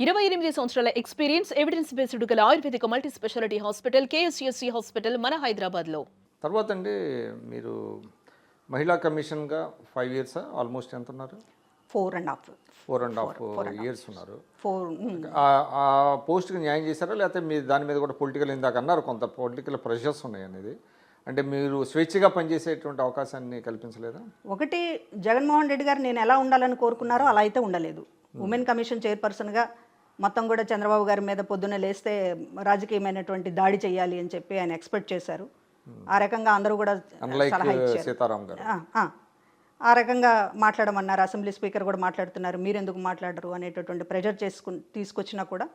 28 సంవత్సరాల experience evidence based గల ఆయుర్వేదిక multi speciality hospital KSCSC hospital మన హైదరాబాద్లో. తర్వాత అండి మీరు మహిళా కమిషన్గా 5 years ఆల్మోస్ట్ ఎంత ఉన్నారు? 4.5 years ఉన్నారు. ఆ పోస్ట్కి న్యాయం చేశారా, లేకపోతే మీరు దాని మీద కూడా పొలిటికల్ ఇందాక అన్నారు కొంత పొలిటికల్ ప్రెషర్స్ ఉన్నాయి అనేది, అంటే మీరు స్వేచ్ఛగా పనిచేసేటువంటి అవకాశాన్ని కల్పించలేదా? ఒకటి, జగన్మోహన్ రెడ్డి గారు నేను ఎలా ఉండాలని కోరుకున్నారో అలా అయితే ఉండలేదు. ఉమెన్ కమిషన్ చైర్పర్సన్గా మొత్తం కూడా చంద్రబాబు గారి మీద పొద్దున్న లేస్తే రాజకీయమైనటువంటి దాడి చేయాలి అని చెప్పి ఆయన ఎక్స్పెక్ట్ చేశారు. ఆ రకంగా అందరూ కూడా సలహా ఇచ్చారు. ఆ రకంగా మాట్లాడమన్నారు. అసెంబ్లీ స్పీకర్ కూడా మాట్లాడుతున్నారు, మీరెందుకు మాట్లాడరు అనేటటువంటి ప్రెషర్ తీసుకొచ్చినా కూడా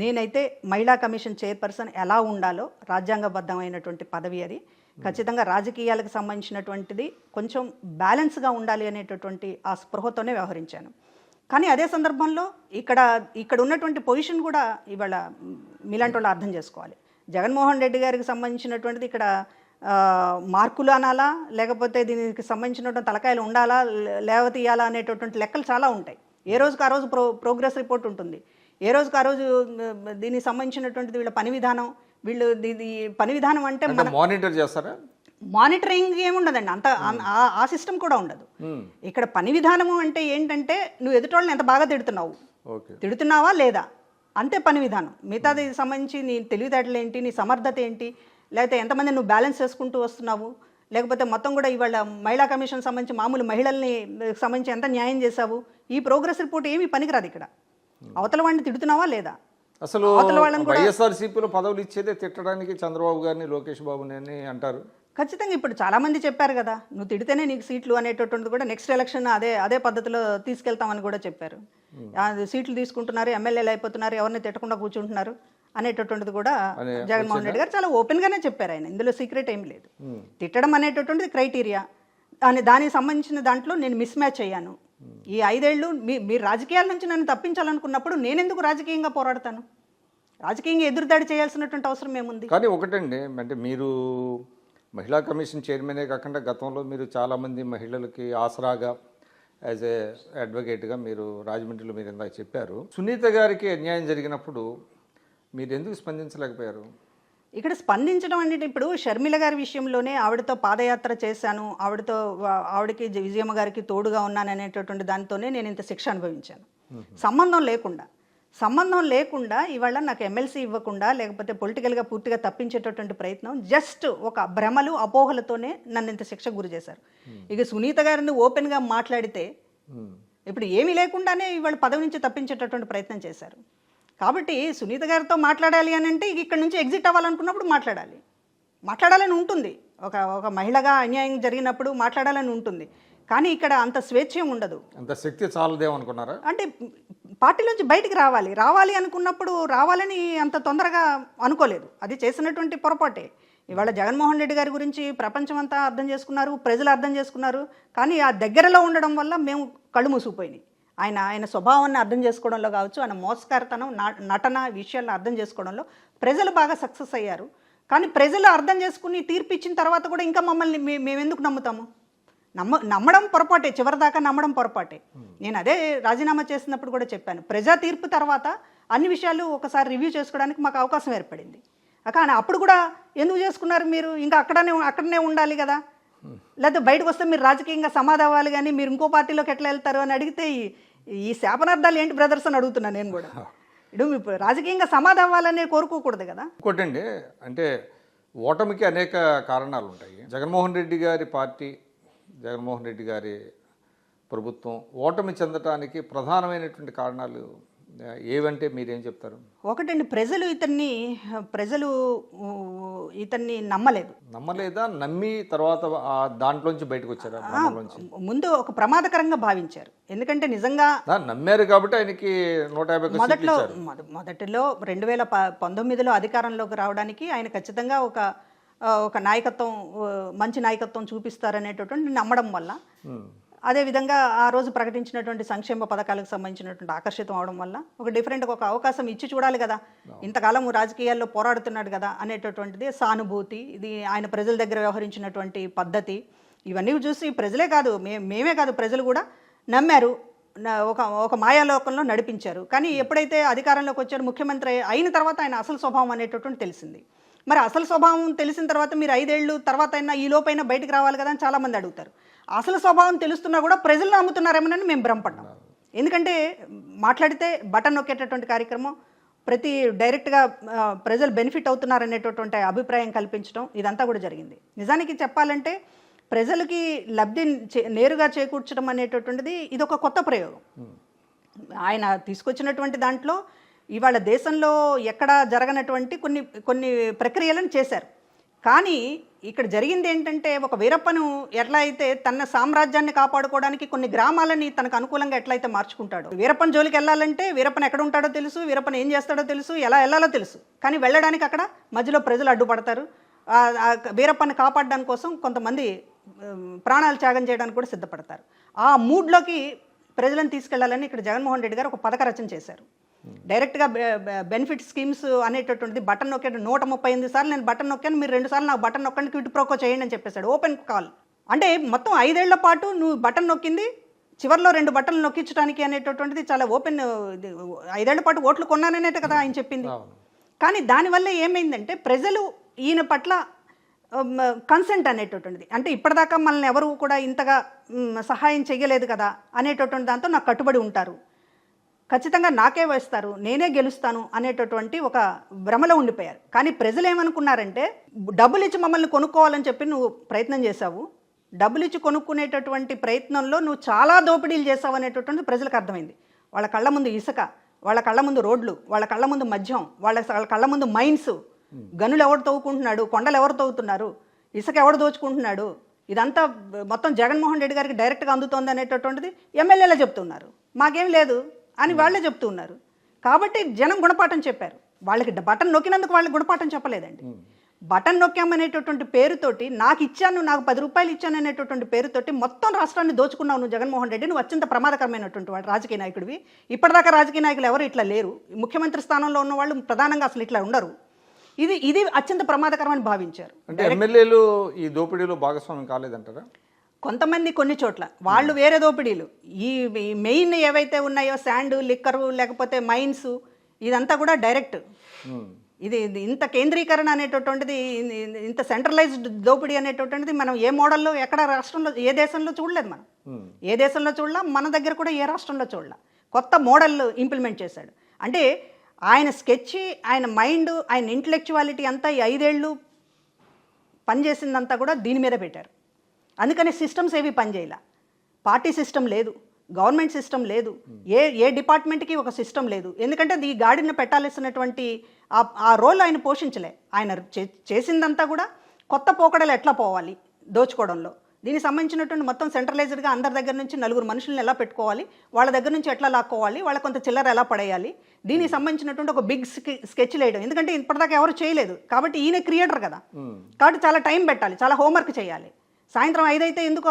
నేనైతే మహిళా కమిషన్ చైర్పర్సన్ ఎలా ఉండాలో, రాజ్యాంగబద్ధమైనటువంటి పదవి అది, ఖచ్చితంగా రాజకీయాలకు సంబంధించినటువంటిది కొంచెం బ్యాలెన్స్గా ఉండాలి అనేటటువంటి ఆ స్పృహతోనే వ్యవహరించాను. కానీ అదే సందర్భంలో ఇక్కడ ఉన్నటువంటి పొజిషన్ కూడా ఇవాళ మీలాంటి వాళ్ళు అర్థం చేసుకోవాలి. జగన్మోహన్ రెడ్డి గారికి సంబంధించినటువంటిది ఇక్కడ మార్కులు అనాలా, లేకపోతే దీనికి సంబంధించినటువంటి తలకాయలు ఉండాలా, లేవతి ఇవ్వాలా అనేటటువంటి లెక్కలు చాలా ఉంటాయి. ఏ రోజుకి ఆ రోజు ప్రోగ్రెస్ రిపోర్ట్ ఉంటుంది. ఏ రోజుకి ఆ రోజు దీనికి సంబంధించినటువంటిది వీళ్ళ పని విధానం, వీళ్ళు పని విధానం అంటే మానిటర్ చేస్తారా? మానిటరింగ్ ఏముండదండి, అంత ఆ సిస్టమ్ కూడా ఉండదు. ఇక్కడ పని విధానము అంటే ఏంటంటే నువ్వు ఎదుటోళ్ళని ఎంత బాగా తిడుతున్నావా లేదా, అంతే పని విధానం. మిగతాది సంబంధించి నీ తెలివితేటలు ఏంటి, నీ సమర్థత ఏంటి, లేకపోతే ఎంతమంది నువ్వు బ్యాలెన్స్ చేసుకుంటూ వస్తున్నావు, లేకపోతే మొత్తం కూడా ఇవాళ మహిళా కమిషన్ సంబంధించి మామూలు మహిళల్ని సంబంధించి ఎంత న్యాయం చేశావు, ఈ ప్రోగ్రెస్ రిపోర్ట్ ఏమీ పనికిరాదు. ఇక్కడ అవతల వాడిని తిడుతున్నావా లేదా, అసలు వైఎస్ఆర్సీపీలో పదవులు ఇచ్చేదే తిట్టడానికి చంద్రబాబు గారిని, లోకేష్ బాబుని అని అంటారు. ఖచ్చితంగా ఇప్పుడు చాలామంది చెప్పారు కదా, నువ్వు తిడితేనే నీకు సీట్లు అనేటటువంటిది కూడా నెక్స్ట్ ఎలక్షన్ అదే పద్ధతిలో తీసుకెళ్తామని కూడా చెప్పారు. సీట్లు తీసుకుంటున్నారు, ఎమ్మెల్యేలు అయిపోతున్నారు, ఎవరిని తిట్టకుండా కూర్చుంటున్నారు అనేటటువంటిది కూడా జగన్మోహన్ రెడ్డి గారు చాలా ఓపెన్గానే చెప్పారు. ఆయన ఇందులో సీక్రెట్ ఏమి లేదు. తిట్టడం అనేటటువంటిది క్రైటీరియా, దానికి సంబంధించిన దాంట్లో నేను మిస్ మ్యాచ్ అయ్యాను. ఈ 5 ఏళ్ళు మీరు రాజకీయాల నుంచి నన్ను తప్పించాలనుకున్నప్పుడు నేనెందుకు రాజకీయంగా పోరాడతాను? రాజకీయంగా ఎదురుదాడి చేయాల్సినటువంటి అవసరం ఏముంది? కానీ ఒకటండి, అంటే మీరు మహిళా కమిషన్ చైర్మనే కాకుండా గతంలో మీరు చాలామంది మహిళలకి ఆసరాగా యాజ్ ఏ అడ్వకేట్గా మీరు రాజమండ్రిలో మీరు ఇందాక చెప్పారు. సునీత గారికి అన్యాయం జరిగినప్పుడు మీరు ఎందుకు స్పందించలేకపోయారు? ఇక్కడ స్పందించడం అంటే ఇప్పుడు షర్మిల గారి విషయంలోనే ఆవిడతో పాదయాత్ర చేశాను, ఆవిడకి విజయమ్మ గారికి తోడుగా ఉన్నాను అనేటటువంటి దానితోనే నేను ఇంత శిక్ష అనుభవించాను. సంబంధం లేకుండా ఇవాళ నాకు ఎమ్మెల్సీ ఇవ్వకుండా, లేకపోతే పొలిటికల్గా పూర్తిగా తప్పించేటటువంటి ప్రయత్నం, జస్ట్ ఒక భ్రమలు అపోహలతోనే నన్ను ఇంత శిక్ష గురి చేశారు. ఇక సునీత గారిని ఓపెన్గా మాట్లాడితే ఇప్పుడు ఏమీ లేకుండానే ఇవాళ పదవి నుంచి తప్పించేటటువంటి ప్రయత్నం చేశారు. కాబట్టి సునీత గారితో మాట్లాడాలి అని అంటే ఇక్కడ నుంచి ఎగ్జిట్ అవ్వాలనుకున్నప్పుడు మాట్లాడాలని ఉంటుంది. ఒక మహిళగా అన్యాయం జరిగినప్పుడు మాట్లాడాలని ఉంటుంది. కానీ ఇక్కడ అంత స్వేచ్ఛ ఉండదు, అంత శక్తి చాలదేమనుకున్నారా? అంటే పార్టీలోంచి బయటికి రావాలి అనుకున్నప్పుడు రావాలని అంత తొందరగా అనుకోలేదు. అది చేసినటువంటి పొరపాటే. ఇవాళ జగన్మోహన్ రెడ్డి గారి గురించి ప్రపంచం అంతా అర్థం చేసుకున్నారు, ప్రజలు అర్థం చేసుకున్నారు. కానీ ఆ దగ్గరలో ఉండడం వల్ల మేము కళ్ళు మూసుకుపోయినాయి. ఆయన స్వభావాన్ని అర్థం చేసుకోవడంలో కావచ్చు, ఆయన మోసకారితనం, నటన విషయాలను అర్థం చేసుకోవడంలో ప్రజలు బాగా సక్సెస్ అయ్యారు. కానీ ప్రజలు అర్థం చేసుకుని తీర్పు ఇచ్చిన తర్వాత కూడా ఇంకా మమ్మల్ని మేమెందుకు నమ్ముతాము? నమ్మడం పొరపాటే, చివరిదాకా నమ్మడం పొరపాటే. నేను అదే రాజీనామా చేసినప్పుడు కూడా చెప్పాను, ప్రజా తీర్పు తర్వాత అన్ని విషయాలు ఒకసారి రివ్యూ చేసుకోవడానికి మాకు అవకాశం ఏర్పడింది. కానీ అప్పుడు కూడా ఎందుకు చేసుకున్నారు మీరు? ఇంకా అక్కడనే ఉండాలి కదా, లేకపోతే బయటకు వస్తే మీరు రాజకీయంగా సమాధి అవ్వాలి, కానీ మీరు ఇంకో పార్టీలోకి ఎట్లా వెళ్తారు అని అడిగితే ఈ శాపనార్థాలు ఏంటి బ్రదర్స్ అని అడుగుతున్నాను నేను కూడా. ఇప్పుడు రాజకీయంగా సమాధి అవ్వాలని కోరుకోకూడదు కదా. ఇంకోటండి, అంటే ఓటమికి అనేక కారణాలు ఉంటాయి. జగన్మోహన్ రెడ్డి గారి పార్టీ, జగన్మోహన్ రెడ్డి గారి ప్రభుత్వం ఓటమి చెందటానికి ప్రధానమైనటువంటి కారణాలు ఏవంటే మీరేం చెప్తారు? ఒకటండి, ప్రజలు ఇతన్ని నమ్మలేదా? నమ్మి తర్వాత దాంట్లోంచి బయటకు వచ్చారా? ముందు ఒక ప్రమాదకరంగా భావించారు. ఎందుకంటే నిజంగా నమ్మారు కాబట్టి ఆయనకి 150 మొదటిలో 2019లో అధికారంలోకి రావడానికి ఆయన ఖచ్చితంగా ఒక నాయకత్వం, మంచి నాయకత్వం చూపిస్తారనేటటువంటి నమ్మడం వల్ల, అదేవిధంగా ఆ రోజు ప్రకటించినటువంటి సంక్షేమ పథకాలకు సంబంధించినటువంటి ఆకర్షితం అవడం వల్ల ఒక డిఫరెంట్గా ఒక అవకాశం ఇచ్చి చూడాలి కదా, ఇంతకాలం రాజకీయాల్లో పోరాడుతున్నాడు కదా అనేటటువంటిది సానుభూతి, ఇది ఆయన ప్రజల దగ్గర వ్యవహరించినటువంటి పద్ధతి, ఇవన్నీ చూసి ప్రజలే కాదు, మేమే కాదు ప్రజలు కూడా నమ్మారు. ఒక మాయాలోకంలో నడిపించారు. కానీ ఎప్పుడైతే అధికారంలోకి వచ్చారు, ముఖ్యమంత్రి అయిన తర్వాత ఆయన అసలు స్వభావం అనేటటువంటి తెలిసింది. మరి అసలు స్వభావం తెలిసిన తర్వాత మీరు 5 ఏళ్ళు తర్వాత అయినా ఈ లోపైనా బయటకు రావాలి కదా అని చాలామంది అడుగుతారు. అసలు స్వభావం తెలుస్తున్నా కూడా ప్రజలు నమ్ముతున్నారేమోనని మేము భ్రమపడ్డాం. ఎందుకంటే మాట్లాడితే బటన్ నొక్కేటటువంటి కార్యక్రమం, ప్రతి డైరెక్ట్గా ప్రజలు బెనిఫిట్ అవుతున్నారనేటటువంటి అభిప్రాయం కల్పించడం ఇదంతా కూడా జరిగింది. నిజానికి చెప్పాలంటే ప్రజలకి లబ్ధి నేరుగా చేకూర్చడం అనేటటువంటిది ఇది ఒక కొత్త ప్రయోగం. ఆయన తీసుకొచ్చినటువంటి దాంట్లో ఇవాళ దేశంలో ఎక్కడ జరగనటువంటి కొన్ని ప్రక్రియలను చేశారు. కానీ ఇక్కడ జరిగింది ఏంటంటే, ఒక వీరప్పను ఎట్లా అయితే తన సామ్రాజ్యాన్ని కాపాడుకోవడానికి కొన్ని గ్రామాలని తనకు అనుకూలంగా ఎట్లయితే మార్చుకుంటాడో, వీరప్పన్ జోలికి వెళ్ళాలంటే వీరప్పన్ ఎక్కడ ఉంటాడో తెలుసు, వీరప్పన్ ఏం చేస్తాడో తెలుసు, ఎలా వెళ్ళాలో తెలుసు. కానీ వెళ్ళడానికి అక్కడ మధ్యలో ప్రజలు అడ్డుపడతారు. వీరప్పని కాపాడడానికి కోసం కొంతమంది ప్రాణాలు త్యాగం చేయడానికి కూడా సిద్ధపడతారు. ఆ మూడ్లోకి ప్రజలను తీసుకెళ్లాలని ఇక్కడ జగన్మోహన్ రెడ్డి గారు ఒక పథక రచన చేశారు. డైరెక్ట్గా బెనిఫిట్ స్కీమ్స్ అనేటటువంటిది బటన్ నొక్కాడు. 138 సార్లు నేను బటన్ నొక్కాను, మీరు 2 సార్లు నాకు బటన్ నొక్కండి, క్విట్ ప్రోకో చేయండి అని చెప్పేశాడు. Open call. అంటే మొత్తం 5 ఏళ్ల పాటు నువ్వు బటన్ నొక్కింది, చివరిలో 2 బటన్లు నొక్కించడానికి అనేటటువంటిది చాలా ఓపెన్. 5 ఏళ్ల పాటు ఓట్లు కొన్నాననేట కదా ఆయన చెప్పింది. కానీ దానివల్ల ఏమైందంటే ప్రజలు ఈయన పట్ల కన్సెంట్ అనేటటువంటిది, అంటే ఇప్పటిదాకా మనల్ని ఎవరు కూడా ఇంతగా సహాయం చెయ్యలేదు కదా అనేటటువంటి దాంతో నాకు కట్టుబడి ఉంటారు, ఖచ్చితంగా నాకే వేస్తారు, నేనే గెలుస్తాను అనేటటువంటి ఒక భ్రమలో ఉండిపోయారు. కానీ ప్రజలు ఏమనుకున్నారంటే, డబ్బులు ఇచ్చి మమ్మల్ని కొనుక్కోవాలని చెప్పి నువ్వు ప్రయత్నం చేశావు, డబ్బులు ఇచ్చి కొనుక్కునేటటువంటి ప్రయత్నంలో నువ్వు చాలా దోపిడీలు చేసావు అనేటటువంటి ప్రజలకు అర్థమైంది. వాళ్ళ కళ్ళ ముందు ఇసుక, వాళ్ళ కళ్ళ ముందు రోడ్లు, వాళ్ళ కళ్ళ ముందు మద్యం, వాళ్ళ కళ్ళ ముందు మైన్స్, గనులు ఎవరు తవ్వుకుంటున్నాడు, కొండలు ఎవరు తవ్వుతున్నారు, ఇసుక ఎవరు దోచుకుంటున్నాడు, ఇదంతా మొత్తం జగన్మోహన్ రెడ్డి గారికి డైరెక్ట్గా అందుతోంది అనేటటువంటిది ఎమ్మెల్యేలే చెప్తున్నారు. మాకేం లేదు అని వాళ్ళే చెప్తూ ఉన్నారు. కాబట్టి జనం గుణపాఠం చెప్పారు. వాళ్ళకి బటన్ నొక్కినందుకు వాళ్ళకి గుణపాఠం చెప్పలేదండి. బటన్ నొక్కామనేటటువంటి పేరుతోటి నాకు ఇచ్చాను, నాకు 10 రూపాయలు ఇచ్చాను అనేటటువంటి పేరుతోటి మొత్తం రాష్ట్రాన్ని దోచుకున్నావు నువ్వు జగన్మోహన్ రెడ్డి. నువ్వు అత్యంత ప్రమాదకరమైనటువంటి వాడు రాజకీయ నాయకుడివి. ఇప్పటిదాకా రాజకీయ నాయకులు ఎవరు ఇట్లా లేరు. ముఖ్యమంత్రి స్థానంలో ఉన్న వాళ్ళు ప్రధానంగా అసలు ఇట్లా ఉండరు. ఇది అత్యంత ప్రమాదకరమని భావించారు. అంటే ఎమ్మెల్యేలు ఈ దోపిడీలో భాగస్వామ్యం కాలేదంటారా? కొంతమంది కొన్ని చోట్ల వాళ్ళు వేరే దోపిడీలు, ఈ మెయిన్ ఏవైతే ఉన్నాయో శాండ్, లిక్కరు, లేకపోతే మైన్స్, ఇదంతా కూడా డైరెక్ట్. ఇది ఇంత కేంద్రీకరణ అనేటటువంటిది, ఇంత సెంట్రలైజ్డ్ దోపిడీ అనేటటువంటిది మనం ఏ మోడల్లో ఎక్కడ రాష్ట్రంలో ఏ దేశంలో చూడలేదు. మనం ఏ దేశంలో చూడలా, మన దగ్గర కూడా ఏ రాష్ట్రంలో చూడలా. కొత్త మోడల్ ఇంప్లిమెంట్ చేశాడు. అంటే ఆయన స్కెచ్, ఆయన మైండ్, ఆయన ఇంటలెక్చువాలిటీ అంతా ఈ 5 ఏళ్ళు పనిచేసిందంతా కూడా దీని మీద పెట్టారు. అందుకని సిస్టమ్స్ ఏవి పనిచేయాల. పార్టీ సిస్టమ్ లేదు, గవర్నమెంట్ సిస్టమ్ లేదు, ఏ డిపార్ట్మెంట్కి ఒక సిస్టమ్ లేదు. ఎందుకంటే ఈ గాడిని పెట్టాల్సినటువంటి ఆ రోల్ ఆయన పోషించలే. ఆయన చేసిందంతా కూడా కొత్త పోకడలు ఎట్లా పోవాలి దోచుకోవడంలో, దీనికి సంబంధించినటువంటి మొత్తం సెంట్రలైజ్డ్గా అందరి దగ్గర నుంచి 4 మనుషులను ఎలా పెట్టుకోవాలి, వాళ్ళ దగ్గర నుంచి ఎట్లా లాక్కోవాలి, వాళ్ళ కొంత చిల్లర ఎలా పడేయాలి, దీనికి సంబంధించినటువంటి ఒక బిగ్ స్కెచ్ వేయడం. ఎందుకంటే ఇప్పటిదాకా ఎవరు చేయలేదు కాబట్టి ఈయన క్రియేటర్ కదా, కాబట్టి చాలా టైం పెట్టాలి, చాలా హోంవర్క్ చేయాలి. సాయంత్రం 5 అయితే ఎందుకు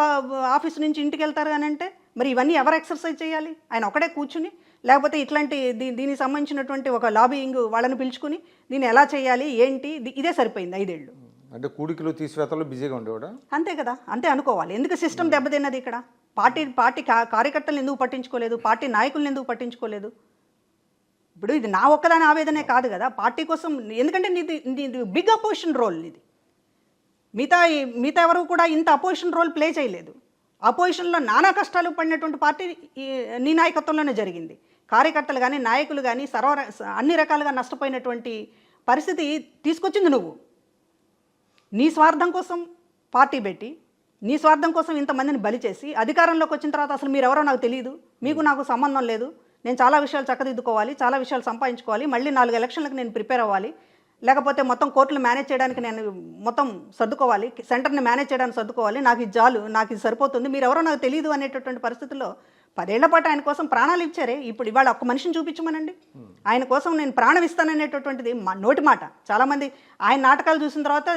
ఆఫీస్ నుంచి ఇంటికి వెళ్తారు అని అంటే, మరి ఇవన్నీ ఎవరు ఎక్సర్సైజ్ చేయాలి? ఆయన ఒకడే కూర్చుని, లేకపోతే ఇట్లాంటి దీనికి సంబంధించినటువంటి ఒక లాబియింగ్ వాళ్ళని పిలుచుకుని దీన్ని ఎలా చేయాలి ఏంటి, ఇదే సరిపోయింది 5 ఏళ్ళు. అంటే కూడికలు తీసివేతలు బిజీగా ఉండేవాడా? అంతే కదా, అంతే అనుకోవాలి. ఎందుకు సిస్టమ్ దెబ్బతిన్నది ఇక్కడ? పార్టీ కార్యకర్తలను ఎందుకు పట్టించుకోలేదు, పార్టీ నాయకులను ఎందుకు పట్టించుకోలేదు? ఇప్పుడు ఇది నా ఒక్కదాని ఆవేదనే కాదు కదా, పార్టీ కోసం. ఎందుకంటే నీది బిగ్ అపోజిషన్ రోల్. ఇది మిగతా ఎవరు కూడా ఇంత అపోజిషన్ రోల్ ప్లే చేయలేదు. అపోజిషన్లో నానా కష్టాలు పడినటువంటి పార్టీ నీ నాయకత్వంలోనే జరిగింది. కార్యకర్తలు కానీ నాయకులు కానీ అన్ని రకాలుగా నష్టపోయినటువంటి పరిస్థితి తీసుకొచ్చింది నువ్వు. నీ స్వార్థం కోసం పార్టీ పెట్టి, నీ స్వార్థం కోసం ఇంతమందిని బలి చేసి అధికారంలోకి వచ్చిన తర్వాత అసలు మీరెవరో నాకు తెలియదు, మీకు నాకు సంబంధం లేదు, నేను చాలా విషయాలు చక్కదిద్దుకోవాలి, చాలా విషయాలు సంపాదించుకోవాలి, మళ్ళీ 4 ఎలక్షన్లకు నేను ప్రిపేర్ అవ్వాలి, లేకపోతే మొత్తం కోర్టులు మేనేజ్ చేయడానికి నేను మొత్తం సర్దుకోవాలి, సెంటర్ని మేనేజ్ చేయడానికి సర్దుకోవాలి, నాకు ఇది చాలు, నాకు ఇది సరిపోతుంది, మీరెవరో నాకు తెలియదు అనేటటువంటి పరిస్థితుల్లో 10 ఏళ్ల పాటు ఆయన కోసం ప్రాణాలు ఇచ్చారే. ఇప్పుడు ఇవాళ ఒక్క మనిషిని చూపించమనండి, ఆయన కోసం నేను ప్రాణం ఇస్తాననేటటువంటిది నోటి మాట. చాలామంది ఆయన నాటకాలు చూసిన తర్వాత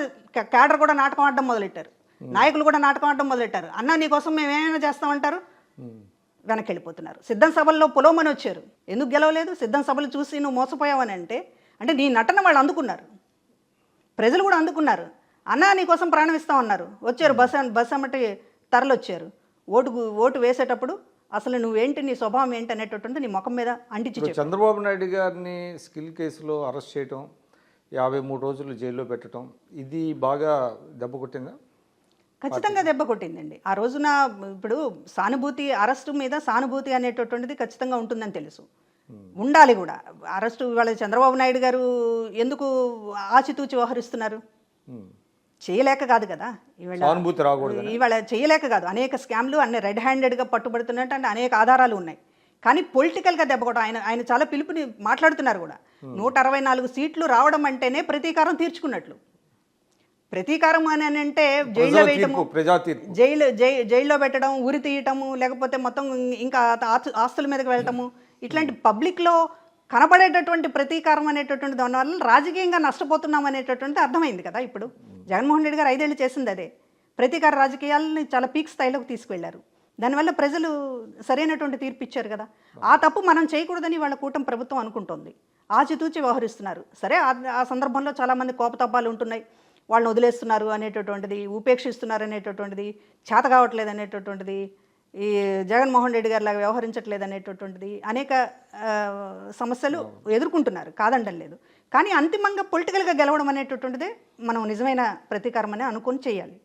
క్యాడర్ కూడా నాటకం ఆడడం మొదలెట్టారు, నాయకులు కూడా నాటకం ఆడడం మొదలెట్టారు. అన్నా నీ కోసం మేము ఏమైనా చేస్తామంటారు, వెనక్కి వెళ్ళిపోతున్నారు. సిద్ధం సభల్లో పొలవమని వచ్చారు, ఎందుకు గెలవలేదు? సిద్ధం సభలు చూసి నువ్వు మోసపోయావని అంటే నీ నటన వాళ్ళు అందుకున్నారు, ప్రజలు కూడా అందుకున్నారు. అన్నా నీకోసం ప్రాణం ఇస్తామన్నారు, వచ్చారు, బస్ అమ్మటి తరలొచ్చారు. ఓటు వేసేటప్పుడు అసలు నువ్వేంటి, నీ స్వభావం ఏంటి అనేటటువంటి నీ ముఖం మీద అంటించి ఇప్పుడు చెప్పు. చంద్రబాబు నాయుడు గారిని స్కిల్ కేసులో అరెస్ట్ చేయటం, 53 రోజులు జైల్లో పెట్టడం, ఇది బాగా దెబ్బ కొట్టిందా? ఖచ్చితంగా దెబ్బ కొట్టిందండి. ఆ రోజున ఇప్పుడు సానుభూతి, అరెస్టు మీద సానుభూతి అనేటటువంటిది ఖచ్చితంగా ఉంటుందని తెలుసు, ఉండాలి కూడా. అరెస్టు ఇవాళ చంద్రబాబు నాయుడు గారు ఎందుకు ఆచితూచి వ్యవహరిస్తున్నారు? చేయలేక కాదు కదా, సానుభూతి రాకూడదు. ఇవాళ చేయలేక కాదు, అనేక స్కామ్లు అన్ని రెడ్ హ్యాండెడ్గా పట్టుబడుతున్నట్టు అంటే అనేక ఆధారాలు ఉన్నాయి. కానీ పొలిటికల్గా దెబ్బకొట్టడం, ఆయన చాలా పిలుపుని మాట్లాడుతున్నారు కూడా. 164 సీట్లు రావడం అంటేనే ప్రతీకారం తీర్చుకున్నట్లు. ప్రతీకారం అని అంటే జైల్లో వేయటము, ప్రజా తీర్పు, జైల్లో పెట్టడం, ఉరి తీయటము, లేకపోతే మొత్తం ఇంకా ఆస్తుల మీదకి వెళ్ళటము, ఇట్లాంటి పబ్లిక్లో కనపడేటటువంటి ప్రతీకారం అనేటటువంటి దానివల్ల రాజకీయంగా నష్టపోతున్నాం అనేటటువంటి అర్థమైంది కదా. ఇప్పుడు జగన్మోహన్ రెడ్డి గారు 5 ఏళ్ళు చేసింది అదే. ప్రతీకార రాజకీయాలని చాలా పీక్ స్థాయిలోకి తీసుకువెళ్లారు. దానివల్ల ప్రజలు సరైనటువంటి తీర్పు ఇచ్చారు కదా. ఆ తప్పు మనం చేయకూడదని వాళ్ళ కూటమి ప్రభుత్వం అనుకుంటోంది. ఆచితూచి వ్యవహరిస్తున్నారు. సరే, ఆ సందర్భంలో చాలామంది కోపతాపాలు ఉంటున్నాయి. వాళ్ళని వదిలేస్తున్నారు అనేటటువంటిది, ఉపేక్షిస్తున్నారు అనేటటువంటిది, చేత కావట్లేదు అనేటటువంటిది, ఈ జగన్మోహన్ రెడ్డి గారి లాగా వ్యవహరించట్లేదు అనేటటువంటిది, అనేక సమస్యలు ఎదుర్కొంటున్నారు, కాదండం లేదు. కానీ అంతిమంగా పొలిటికల్గా గెలవడం అనేటటువంటిదే మనం నిజమైన ప్రతీకారం అని అనుకొని చేయాలి.